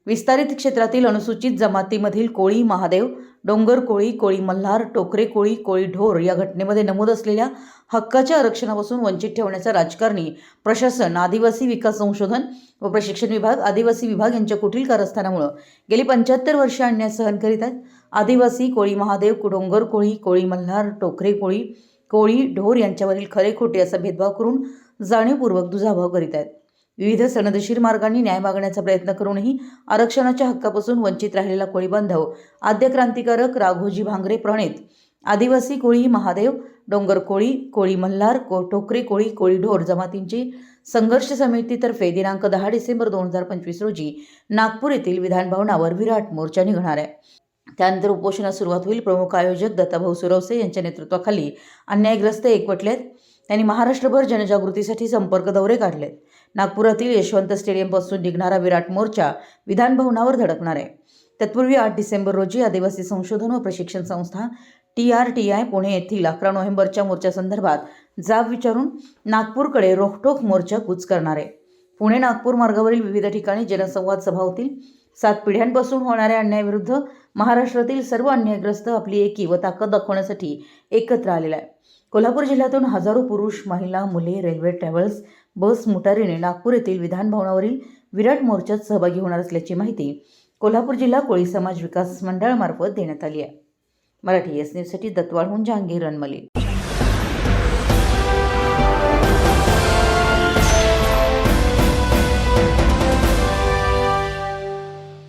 विस्तारित क्षेत्रातील अनुसूचित जमातीमधील कोळी महादेव, डोंगर कोळी, कोळी मल्हार, टोकरे कोळी, कोळी ढोर या घटनेमध्ये नमूद असलेल्या हक्काच्या आरक्षणापासून वंचित ठेवण्याचा राजकारणी प्रशासन, आदिवासी विकास संशोधन व प्रशिक्षण विभाग, आदिवासी विभाग यांच्या कुटील कारस्थानामुळे गेली 75 वर्षे अन्याय सहन करीत आहेत. आदिवासी, कोळी महादेव, डोंगर कोळी, कोळी मल्हार, टोकरे कोळी, कोळी ढोर यांच्यावरील खरे खोटे असा भेदभाव करून जाणीवपूर्वक दुजाभाव करीत आहेत. विविध सनदशीर मार्गांनी न्याय मागण्याचा प्रयत्न करूनही आरक्षणाच्या हक्कापासून वंचित राहिलेला कोळी बांधव आद्य क्रांतिकारक राघोजी भांगरे प्रणित आदिवासी कोळी महादेव, डोंगर कोळी, कोळी मल्हार, टोकरे कोळी, कोळी ढोर जमातींची संघर्ष समितीतर्फे दिनांक 10 डिसेंबर 2025 रोजी नागपूर येथील विधान भवनावर विराट मोर्चा निघणार आहे. त्यानंतर उपोषणास सुरुवात होईल. प्रमुख आयोजक दत्ताभाऊ सुरवसे यांच्या नेतृत्वाखाली अन्यायग्रस्त एकवटलेत. त्यांनी महाराष्ट्रभर जनजागृतीसाठी संपर्क दौरे काढलेत. नागपुरातील यशवंत स्टेडियमपासून निघणारा विराट मोर्चा विधान भवनावर धडकणार आहे. तत्पूर्वी 8 डिसेंबर रोजी आदिवासी संशोधन व प्रशिक्षण संस्था TRTI पुणे येथील 11 नोव्हेंबरच्या मोर्चासंदर्भात जाब विचारून नागपूरकडे रोखठोक मोर्चा कूच करणार आहे. पुणे नागपूर मार्गावरील विविध ठिकाणी जनसंवाद सभा होतील. 7 पिढ्यांपासून होणाऱ्या अन्यायाविरुद्ध महाराष्ट्रातील सर्व अन्यायग्रस्त आपली एकी व ताकद दाखवण्यासाठी एकत्र आलेला आहे. कोल्हापूर जिल्ह्यातून हजारो पुरुष, महिला, मुले रेल्वे, ट्रॅव्हल्स, बस, मोटारीने नागपूर येथील विधान भवनावरील विराट मोर्चात सहभागी होणार असल्याची माहिती कोल्हापूर जिल्हा कोळी समाज विकास मंडळामार्फत देण्यात आली आहे. मराठी एस न्यूजसाठी दत्तवाळहून जहांगीर रणमली.